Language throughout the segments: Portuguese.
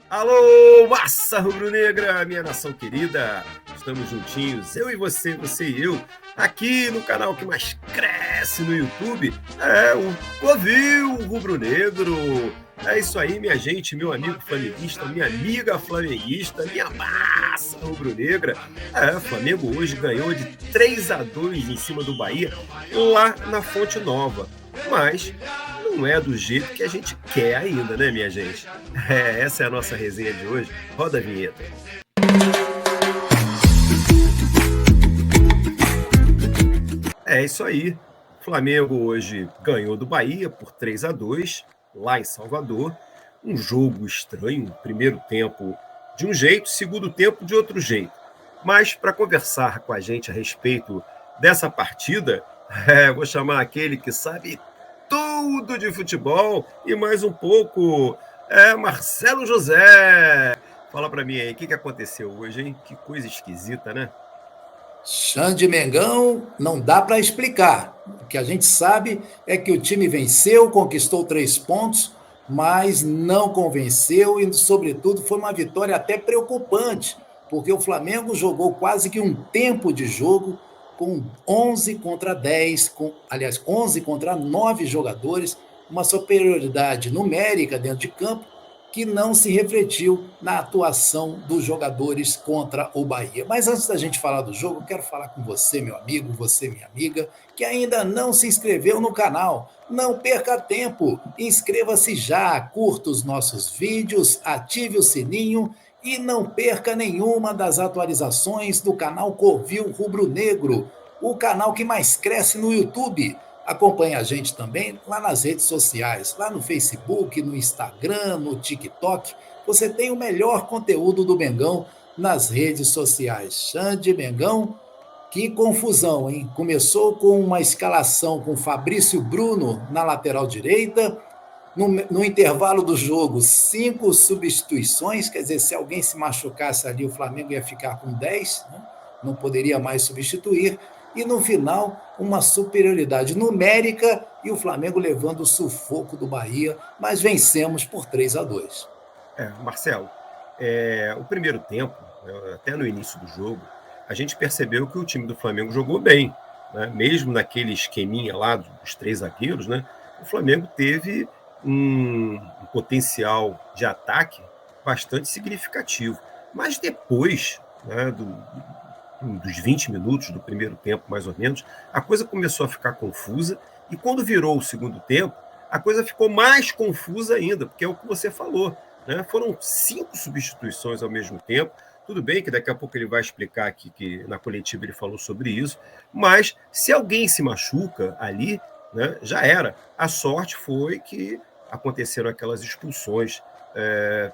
Alô, massa rubro-negra, minha nação querida! Estamos juntinhos, eu e você e eu, aqui no canal que mais cresce no YouTube, o Covil Rubro-Negro. É isso aí, minha gente, meu amigo flamenguista, minha amiga flamenguista, minha massa rubro-negra. O Flamengo hoje ganhou de 3-2 em cima do Bahia, lá na Fonte Nova. Mas não é do jeito que a gente quer ainda, né, minha gente? Essa é a nossa resenha de hoje. Roda a vinheta. É isso aí. O Flamengo hoje ganhou do Bahia por 3-2, lá em Salvador. Um jogo estranho, primeiro tempo de um jeito, segundo tempo de outro jeito. Mas para conversar com a gente a respeito dessa partida, vou chamar aquele que sabe tudo de futebol e mais um pouco, Marcelo José. Fala para mim aí, o que aconteceu hoje, hein? Que coisa esquisita, né? Xande Mengão, não dá para explicar. O que a gente sabe é que o time venceu, conquistou 3 pontos, mas não convenceu e, sobretudo, foi uma vitória até preocupante, porque o Flamengo jogou quase que um tempo de jogo com 11 contra 10, aliás, 11 contra 9 jogadores, uma superioridade numérica dentro de campo que não se refletiu na atuação dos jogadores contra o Bahia. Mas antes da gente falar do jogo, eu quero falar com você, meu amigo, você, minha amiga, que ainda não se inscreveu no canal. Não perca tempo, inscreva-se já, curta os nossos vídeos, ative o sininho e não perca nenhuma das atualizações do canal Covil Rubro Negro, o canal que mais cresce no YouTube. Acompanhe a gente também lá nas redes sociais, lá no Facebook, no Instagram, no TikTok. Você tem o melhor conteúdo do Mengão nas redes sociais. Xande Mengão, que confusão, hein? Começou com uma escalação com Fabrício Bruno na lateral direita. No intervalo do jogo, 5 substituições, quer dizer, se alguém se machucasse ali, o Flamengo ia ficar com 10, né? Não poderia mais substituir. E no final, uma superioridade numérica e o Flamengo levando o sufoco do Bahia, mas vencemos por 3-2. Marcelo, o primeiro tempo, até no início do jogo, a gente percebeu que o time do Flamengo jogou bem, né? Mesmo naquele esqueminha lá dos 3 zagueiros, né? O Flamengo teve um potencial de ataque bastante significativo. Mas depois, né, dos 20 minutos do primeiro tempo, mais ou menos, a coisa começou a ficar confusa, e quando virou o segundo tempo, a coisa ficou mais confusa ainda, porque é o que você falou, né? Foram 5 substituições ao mesmo tempo. Tudo bem que daqui a pouco ele vai explicar aqui que na coletiva ele falou sobre isso, mas se alguém se machuca ali, né, já era. A sorte foi que aconteceram aquelas expulsões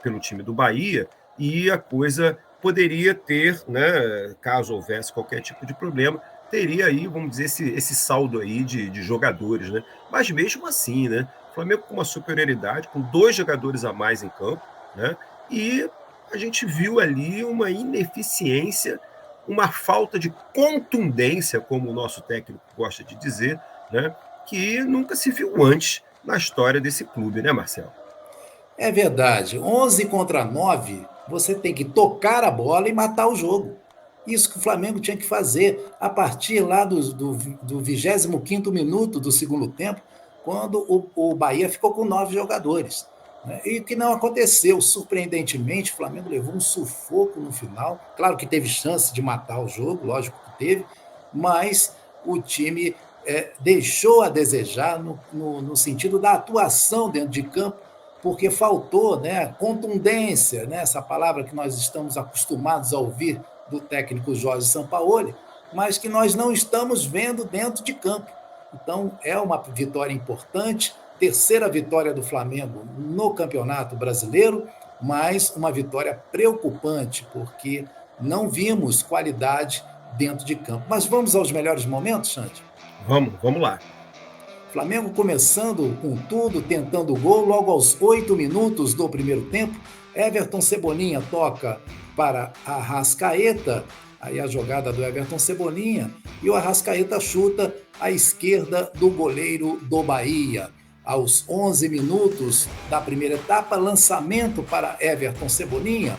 pelo time do Bahia, e a coisa poderia ter, né, caso houvesse qualquer tipo de problema, teria aí, vamos dizer, esse saldo aí de jogadores, né? Mas mesmo assim, né, o Flamengo com uma superioridade, com 2 jogadores a mais em campo, né? E a gente viu ali uma ineficiência, uma falta de contundência, como o nosso técnico gosta de dizer, né? Que nunca se viu antes na história desse clube, né, Marcelo? É verdade, 11 contra 9, você tem que tocar a bola e matar o jogo. Isso que o Flamengo tinha que fazer a partir lá do 25º minuto do segundo tempo, quando o Bahia ficou com 9 jogadores. Né? E o que não aconteceu, surpreendentemente, o Flamengo levou um sufoco no final. Claro que teve chance de matar o jogo, lógico que teve, mas o time deixou a desejar no sentido da atuação dentro de campo, porque faltou, né, contundência, né, essa palavra que nós estamos acostumados a ouvir do técnico Jorge Sampaoli, mas que nós não estamos vendo dentro de campo. Então, é uma vitória importante, terceira vitória do Flamengo no Campeonato Brasileiro, mas uma vitória preocupante, porque não vimos qualidade dentro de campo. Mas vamos aos melhores momentos, Xande? Vamos lá. Flamengo começando com tudo, tentando o gol, logo aos 8 minutos do primeiro tempo, Everton Cebolinha toca para Arrascaeta, aí a jogada do Everton Cebolinha, e o Arrascaeta chuta à esquerda do goleiro do Bahia. aos 11 minutos da primeira etapa, lançamento para Everton Cebolinha,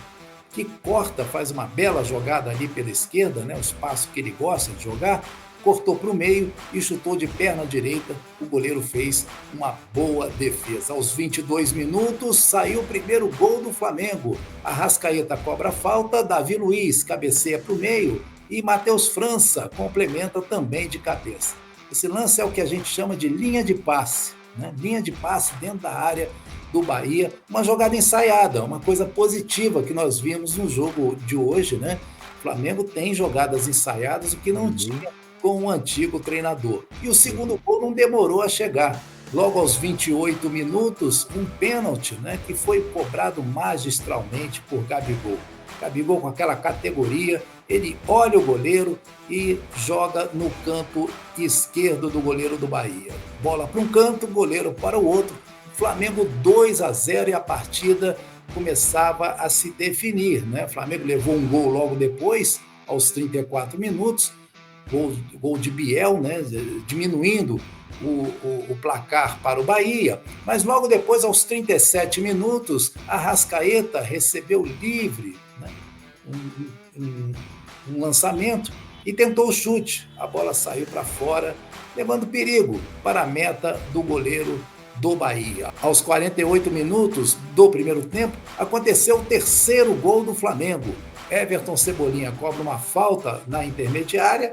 que corta, faz uma bela jogada ali pela esquerda, né, o espaço que ele gosta de jogar, cortou para o meio e chutou de perna direita. O goleiro fez uma boa defesa. Aos 22 minutos, saiu o primeiro gol do Flamengo. Arrascaeta cobra a falta, Davi Luiz cabeceia para o meio e Matheus França complementa também de cabeça. Esse lance é o que a gente chama de linha de passe, né? Linha de passe dentro da área do Bahia, uma jogada ensaiada, uma coisa positiva que nós vimos no jogo de hoje, né? O Flamengo tem jogadas ensaiadas, o que não tinha com o antigo treinador. E o segundo gol não demorou a chegar. Logo aos 28 minutos, um pênalti, né, que foi cobrado magistralmente por Gabigol. Gabigol com aquela categoria, ele olha o goleiro e joga no canto esquerdo do goleiro do Bahia. Bola para um canto, goleiro para o outro. Flamengo 2-0 e a partida começava a se definir, né? O Flamengo levou um gol logo depois, aos 34 minutos, gol de Biel, né? Diminuindo o placar para o Bahia, mas logo depois, aos 37 minutos, Arrascaeta recebeu livre, né? um lançamento e tentou o chute. A bola saiu para fora, levando perigo para a meta do goleiro do Bahia. Aos 48 minutos do primeiro tempo, aconteceu o terceiro gol do Flamengo. Everton Cebolinha cobra uma falta na intermediária.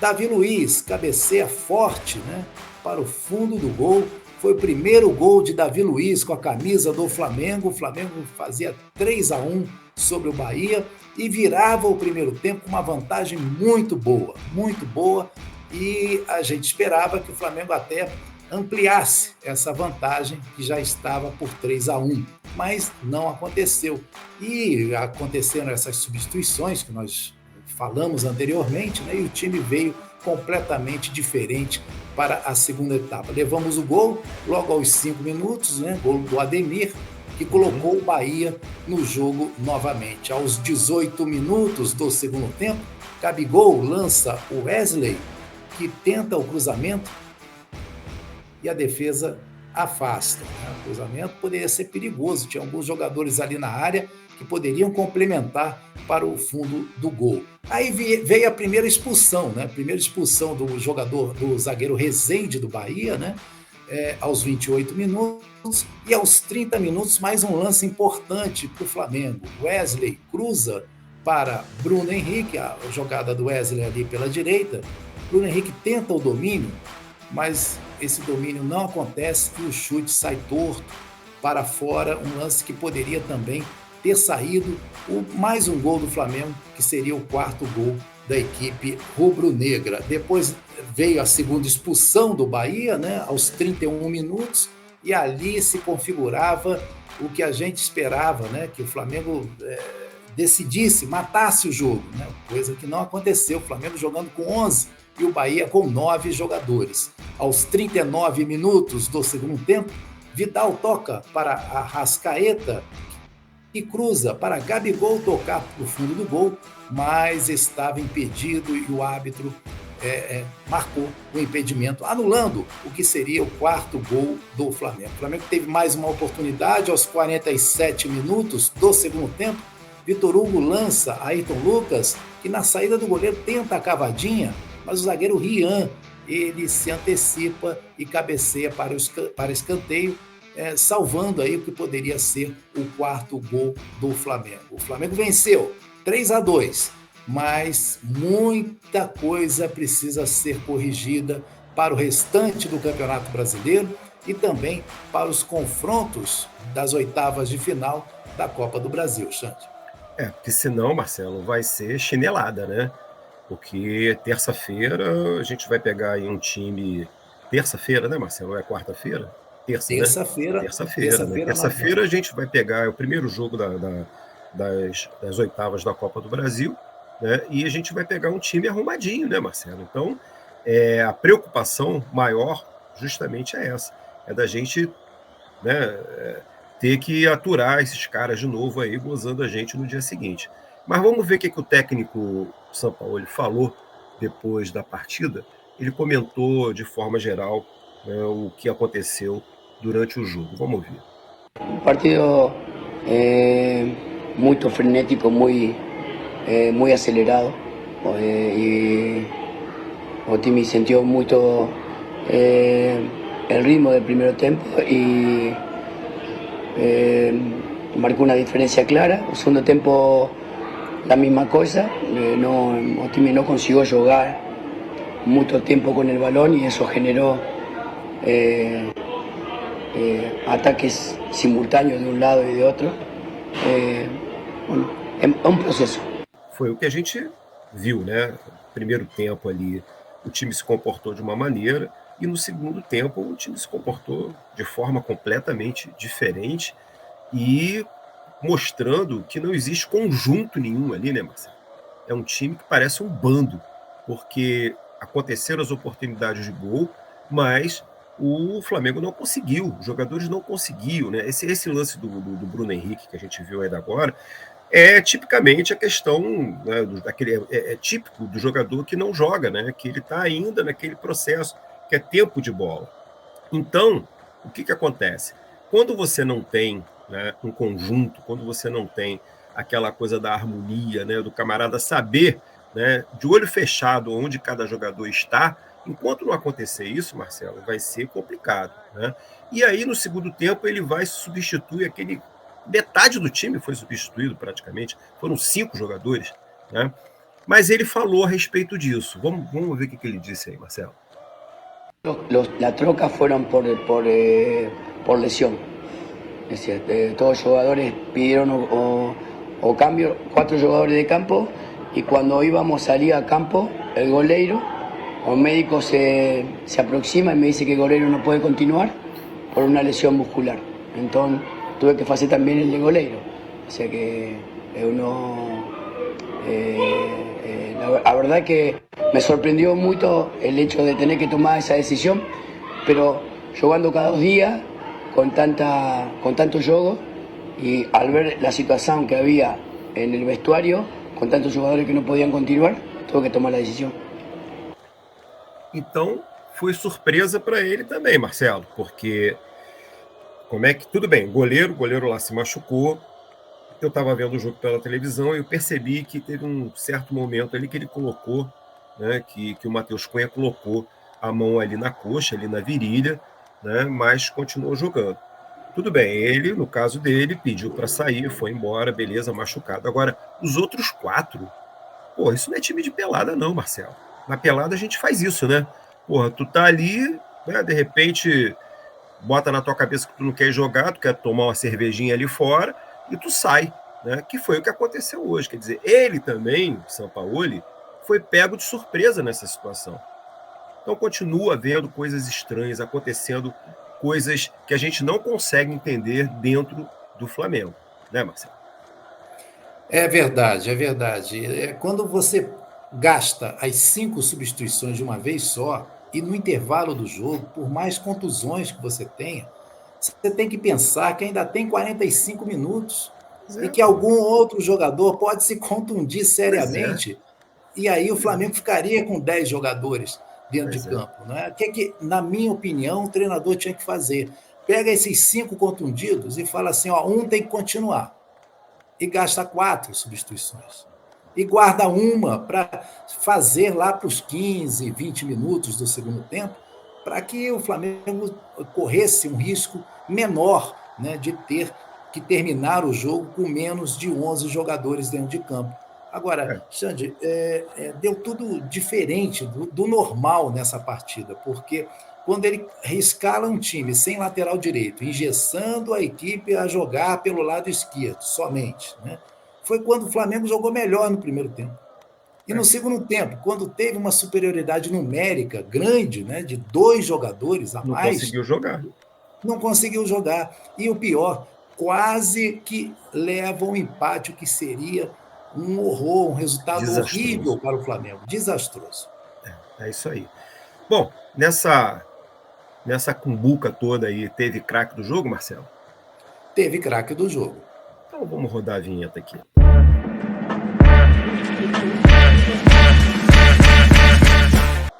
Davi Luiz cabeceia forte, né, para o fundo do gol. Foi o primeiro gol de Davi Luiz com a camisa do Flamengo. O Flamengo fazia 3-1 sobre o Bahia e virava o primeiro tempo com uma vantagem muito boa, e a gente esperava que o Flamengo até ampliasse essa vantagem que já estava por 3-1, mas não aconteceu. E aconteceram essas substituições que nós falamos anteriormente, né? E o time veio completamente diferente para a segunda etapa. Levamos o gol logo aos 5 minutos, né? Gol do Ademir, que colocou o Bahia no jogo novamente. Aos 18 minutos do segundo tempo, Gabigol lança o Wesley, que tenta o cruzamento, e a defesa afasta. Né? O cruzamento poderia ser perigoso, tinha alguns jogadores ali na área que poderiam complementar para o fundo do gol. Aí veio a primeira expulsão, né? Primeira expulsão do jogador, do zagueiro Rezende do Bahia, né? Aos 28 minutos, e aos 30 minutos mais um lance importante para o Flamengo. Wesley cruza para Bruno Henrique, a jogada do Wesley ali pela direita. Bruno Henrique tenta o domínio, mas esse domínio não acontece e o chute sai torto para fora, um lance que poderia também ter saído. Mais um gol do Flamengo, que seria o quarto gol da equipe rubro-negra. Depois veio a segunda expulsão do Bahia, né, aos 31 minutos, e ali se configurava o que a gente esperava, né, que o Flamengo decidisse, matasse o jogo, né, coisa que não aconteceu. O Flamengo jogando com 11 e o Bahia com 9 jogadores. Aos 39 minutos do segundo tempo, Vidal toca para Arrascaeta e cruza para Gabigol tocar para o fundo do gol, mas estava impedido e o árbitro marcou o impedimento, anulando o que seria o quarto gol do Flamengo. O Flamengo teve mais uma oportunidade aos 47 minutos do segundo tempo. Vitor Hugo lança Ayrton Lucas, que na saída do goleiro tenta a cavadinha, mas o zagueiro Rian, ele se antecipa e cabeceia para escanteio, salvando aí o que poderia ser o quarto gol do Flamengo. O Flamengo venceu 3-2, mas muita coisa precisa ser corrigida para o restante do Campeonato Brasileiro e também para os confrontos das oitavas de final da Copa do Brasil, Xande. Porque senão, Marcelo, vai ser chinelada, né? Porque terça-feira a gente vai pegar aí um time... Terça-feira, né, Marcelo? É quarta-feira? Terça-feira. Terça-feira, né? Terça-feira a gente vai pegar o primeiro jogo das oitavas da Copa do Brasil, né? E a gente vai pegar um time arrumadinho, né, Marcelo? Então, a preocupação maior justamente é essa. É da gente, né, ter que aturar esses caras de novo aí, gozando a gente no dia seguinte. Mas vamos ver o que o técnico Sampaoli falou depois da partida. Ele comentou, de forma geral, o que aconteceu durante o jogo. Vamos ouvir. Um partido muito frenético, muito acelerado. Y Otimi sintió mucho el ritmo del primer tiempo y marcó una diferencia clara. El segundo tiempo la misma cosa. Otimi no consiguió jugar mucho tiempo con el balón y eso generó ataques simultáneos de un lado y de otro. Bueno, es un proceso. Foi o que a gente viu, né? Primeiro tempo ali, o time se comportou de uma maneira e no segundo tempo o time se comportou de forma completamente diferente e mostrando que não existe conjunto nenhum ali, né, Marcelo? É um time que parece um bando, porque aconteceram as oportunidades de gol, mas o Flamengo não conseguiu, os jogadores não conseguiam, né? Esse lance do Bruno Henrique que a gente viu ainda agora é tipicamente a questão, né, é típico do jogador que não joga, né? Que ele está ainda naquele processo que é tempo de bola. Então, o que acontece? Quando você não tem, né, um conjunto, quando você não tem aquela coisa da harmonia, né, do camarada saber, né, de olho fechado onde cada jogador está, enquanto não acontecer isso, Marcelo, vai ser complicado, né? E aí, no segundo tempo, ele vai substituir aquele... Metade do time foi substituído praticamente, foram 5 jogadores, né? Mas ele falou a respeito disso. Vamos ver o que ele disse aí, Marcelo. Las trocas fueron por lesión. Es decir, todos los jugadores pidieron o cambio, 4 jugadores de campo, y cuando íbamos a salir a campo, el goleiro o médico se aproxima y me dice que el goleiro no puede continuar por una lesión muscular. Entonces tuve que hacer también el de goleiro. O sea que la verdad que me sorprendió mucho el hecho de tener que tomar esa decisión, pero jugando cada 2 días con tanto juego y al ver la situación que había en el vestuario, con tantos jugadores que no podían continuar, tuve que tomar la decisión. Então, foi surpresa para ele também, Marcelo, porque como é que... Tudo bem, o goleiro lá se machucou, eu estava vendo o jogo pela televisão e eu percebi que teve um certo momento ali que ele colocou, né, que o Matheus Cunha colocou a mão ali na coxa, ali na virilha, né, mas continuou jogando. Tudo bem, ele, no caso dele, pediu para sair, foi embora, beleza, machucado. Agora, os outros 4, pô, isso não é time de pelada não, Marcelo. Na pelada a gente faz isso, né? Porra, tu tá ali, né, de repente bota na tua cabeça que tu não quer jogar, tu quer tomar uma cervejinha ali fora e tu sai, né? Que foi o que aconteceu hoje. Quer dizer, ele também, Sampaoli, foi pego de surpresa nessa situação. Então continua havendo coisas estranhas acontecendo, coisas que a gente não consegue entender dentro do Flamengo, né, Marcelo? É verdade, é verdade. Quando você gasta as 5 substituições de uma vez só, e no intervalo do jogo, por mais contusões que você tenha, você tem que pensar que ainda tem 45 minutos e que algum outro jogador pode se contundir seriamente, e aí o Flamengo ficaria com 10 jogadores dentro de campo, né? O que, na minha opinião, o treinador tinha que fazer? Pega esses 5 contundidos e fala assim, ó, um tem que continuar. E gasta 4 substituições. E guarda uma para fazer lá para os 15, 20 minutos do segundo tempo, para que o Flamengo corresse um risco menor, né, de ter que terminar o jogo com menos de 11 jogadores dentro de campo. Agora, Xande, deu tudo diferente do normal nessa partida, porque quando ele escala um time sem lateral direito, engessando a equipe a jogar pelo lado esquerdo somente, né, foi quando o Flamengo jogou melhor no primeiro tempo. E no segundo tempo, quando teve uma superioridade numérica grande, né, de 2 jogadores a mais... Não conseguiu jogar. E o pior, quase que leva um empate, o que seria um horror, um resultado horrível para o Flamengo. Desastroso. É isso aí. Bom, nessa cumbuca toda aí, teve craque do jogo, Marcelo? Teve craque do jogo. Então vamos rodar a vinheta aqui.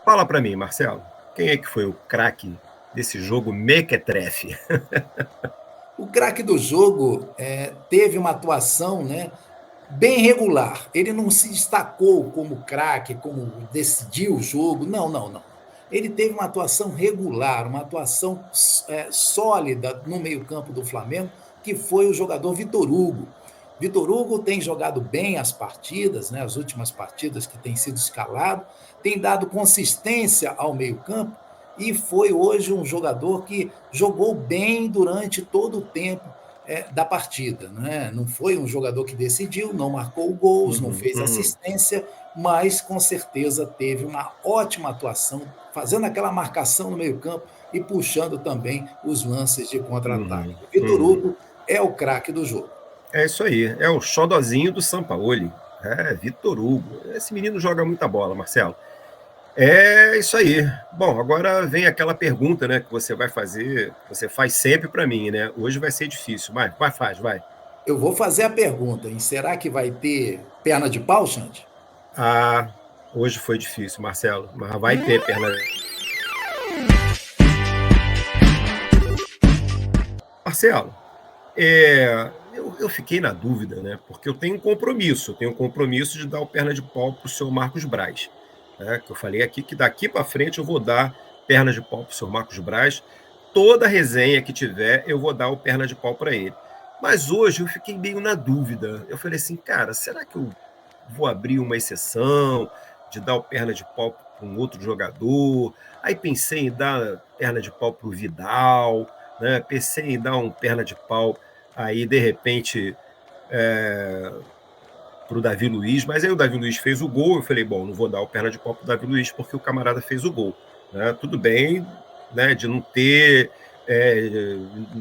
Fala para mim, Marcelo, quem é que foi o craque desse jogo mequetrefe? O craque do jogo teve uma atuação, né, bem regular. Ele não se destacou como craque, como decidiu o jogo. Não, não, não. Ele teve uma atuação regular, uma atuação sólida no meio-campo do Flamengo, que foi o jogador Vitor Hugo. Vitor Hugo tem jogado bem as partidas, né, as últimas partidas que tem sido escalado, tem dado consistência ao meio-campo e foi hoje um jogador que jogou bem durante todo o tempo da partida. Né? Não foi um jogador que decidiu, não marcou gols, não fez assistência, mas com certeza teve uma ótima atuação, fazendo aquela marcação no meio-campo e puxando também os lances de contra-ataque. Vitor Hugo é o craque do jogo. É isso aí, é o xodozinho do Sampaoli. Vitor Hugo. Esse menino joga muita bola, Marcelo. É isso aí. Bom, agora vem aquela pergunta, né, que você vai fazer, você faz sempre para mim, né? Hoje vai ser difícil, vai. Eu vou fazer a pergunta, e será que vai ter perna de pau, Xande? Hoje foi difícil, Marcelo, mas vai ter perna. Marcelo, eu fiquei na dúvida, né? Porque eu tenho um compromisso de dar o perna de pau para o senhor Marcos Braz. Que eu falei aqui que daqui para frente eu vou dar perna de pau para o senhor Marcos Braz. Toda resenha que tiver, eu vou dar o perna de pau para ele. Mas hoje eu fiquei meio na dúvida. Eu falei assim, cara, será que eu vou abrir uma exceção de dar o perna de pau para um outro jogador? Aí pensei em dar perna de pau para o Vidal, né? Pensei em dar um perna de pau aí, de repente, para o Davi Luiz, mas aí o Davi Luiz fez o gol, eu falei, bom, não vou dar o perna de pau para o Davi Luiz porque o camarada fez o gol. Né? Tudo bem, né, de não ter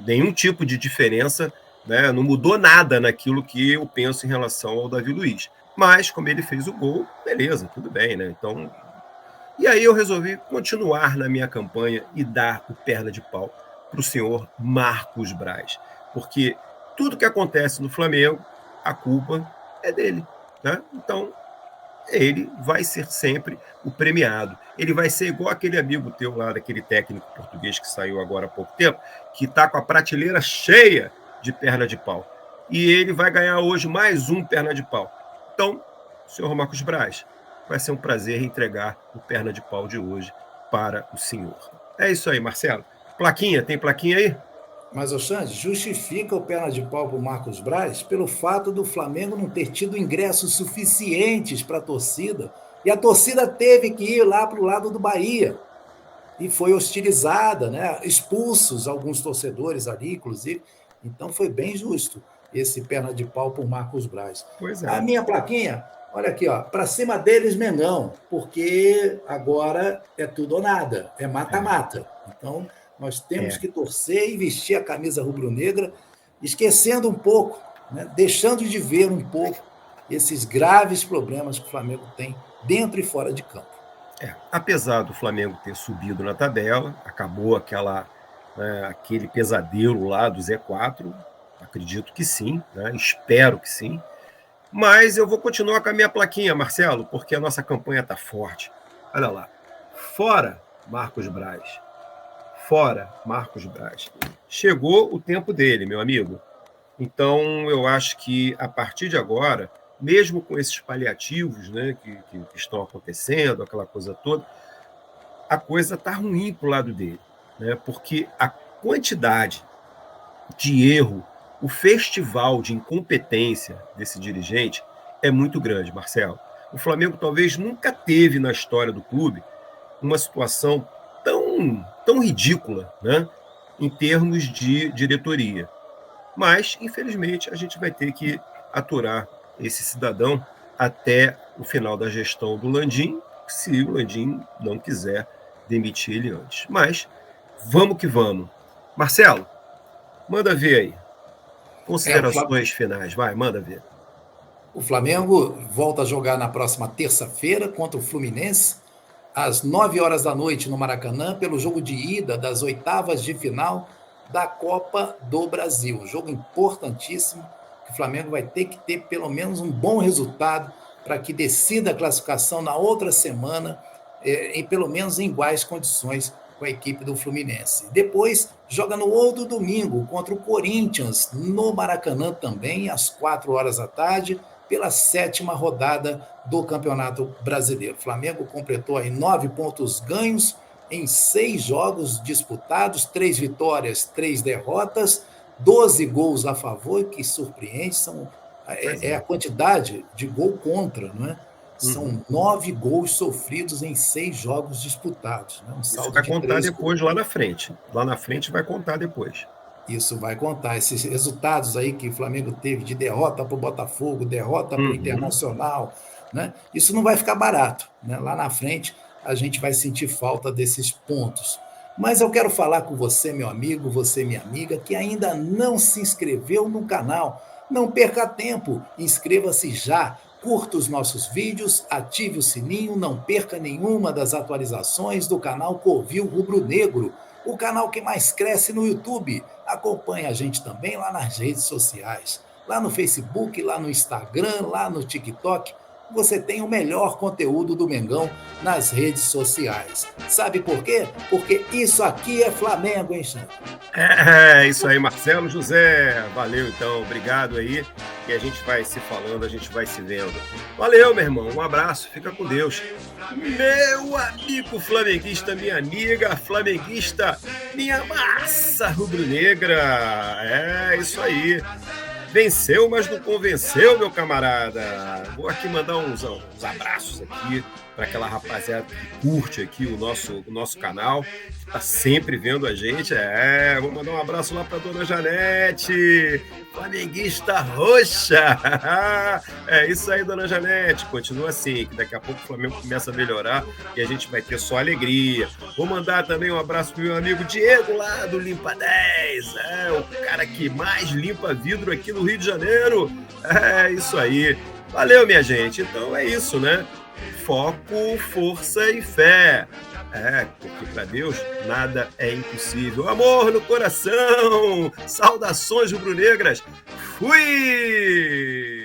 nenhum tipo de diferença, né, não mudou nada naquilo que eu penso em relação ao Davi Luiz. Mas, como ele fez o gol, beleza, tudo bem, né? Então, e aí eu resolvi continuar na minha campanha e dar o perna de pau para o senhor Marcos Braz. Porque tudo que acontece no Flamengo, a culpa é dele, né? Então, ele vai ser sempre o premiado. Ele vai ser igual aquele amigo teu lá, daquele técnico português que saiu agora há pouco tempo, que está com a prateleira cheia de perna de pau. E ele vai ganhar hoje mais um perna de pau. Então, senhor Marcos Braz, vai ser um prazer entregar o perna de pau de hoje para o senhor. É isso aí, Marcelo. Plaquinha, tem plaquinha aí? Mas, Xande, justifica o perna de pau para o Marcos Braz pelo fato do Flamengo não ter tido ingressos suficientes para a torcida. E a torcida teve que ir lá para o lado do Bahia. E foi hostilizada, né? Expulsos alguns torcedores ali, inclusive. Então foi bem justo esse perna de pau para o Marcos Braz. Pois é. A minha plaquinha, olha aqui, ó, para cima deles, Mengão, porque agora é tudo ou nada, é mata-mata. Então, nós temos que torcer e vestir a camisa rubro-negra, esquecendo um pouco, né, deixando de ver um pouco esses graves problemas que o Flamengo tem dentro e fora de campo. Apesar do Flamengo ter subido na tabela, acabou aquele pesadelo lá do Z4, acredito que sim, né, espero que sim, mas eu vou continuar com a minha plaquinha, Marcelo, porque a nossa campanha está forte. Olha lá, fora Marcos Braz. Fora Marcos Braz. Chegou o tempo dele, meu amigo. Então, eu acho que, a partir de agora, mesmo com esses paliativos, né, que estão acontecendo, aquela coisa toda, a coisa está ruim para o lado dele. Né, porque a quantidade de erro, o festival de incompetência desse dirigente é muito grande, Marcelo. O Flamengo talvez nunca teve na história do clube uma situação tão ridícula, né, em termos de diretoria. Mas, infelizmente, a gente vai ter que aturar esse cidadão até o final da gestão do Landim, se o Landim não quiser demitir ele antes. Mas, vamos que vamos. Marcelo, manda ver aí. Considerações finais, vai, manda ver. O Flamengo volta a jogar na próxima terça-feira contra o Fluminense, às 9h da noite no Maracanã, pelo jogo de ida das oitavas de final da Copa do Brasil. Um jogo importantíssimo, que o Flamengo vai ter que ter pelo menos um bom resultado para que decida a classificação na outra semana, pelo menos em iguais condições com a equipe do Fluminense. Depois, joga no outro domingo contra o Corinthians, no Maracanã também, às 4h, pela 7ª rodada do Campeonato Brasileiro. O Flamengo completou aí 9 pontos ganhos em 6 jogos disputados, 3 vitórias, 3 derrotas, 12 gols a favor, que surpreende, é a quantidade de gol contra, não é? São 9 gols sofridos em 6 jogos disputados. Né? Isso vai contar depois lá na frente. Lá na frente vai contar depois. Isso vai contar. Esses resultados aí que o Flamengo teve de derrota para o Botafogo, derrota para o Internacional, né? Isso não vai ficar barato. Né? Lá na frente a gente vai sentir falta desses pontos. Mas eu quero falar com você, meu amigo, você, minha amiga, que ainda não se inscreveu no canal. Não perca tempo, inscreva-se já. Curta os nossos vídeos, ative o sininho, não perca nenhuma das atualizações do canal Covil Rubro Negro, o canal que mais cresce no YouTube. Acompanhe a gente também lá nas redes sociais, lá no Facebook, lá no Instagram, lá no TikTok. Você tem o melhor conteúdo do Mengão nas redes sociais. Sabe por quê? Porque isso aqui é Flamengo, hein, Xande? É isso aí, Marcelo José. Valeu, então. Obrigado aí. E a gente vai se falando, a gente vai se vendo. Valeu, meu irmão. Um abraço. Fica com Deus. Meu amigo flamenguista, minha amiga flamenguista, minha massa rubro-negra. É isso aí. Venceu, mas não convenceu, meu camarada. Vou aqui mandar uns abraços aqui para aquela rapaziada que curte aqui o nosso canal, que está sempre vendo a gente. Vou mandar um abraço lá para dona Janete, flamenguista roxa. É isso aí, dona Janete. Continua assim, que daqui a pouco o Flamengo começa a melhorar e a gente vai ter só alegria. Vou mandar também um abraço pro meu amigo Diego lá do Limpa 10. O cara que mais limpa vidro aqui no Rio de Janeiro. É isso aí. Valeu, minha gente. Então é isso, né? Foco, força e fé. Porque para Deus nada é impossível. Amor no coração. Saudações rubro-negras. Fui!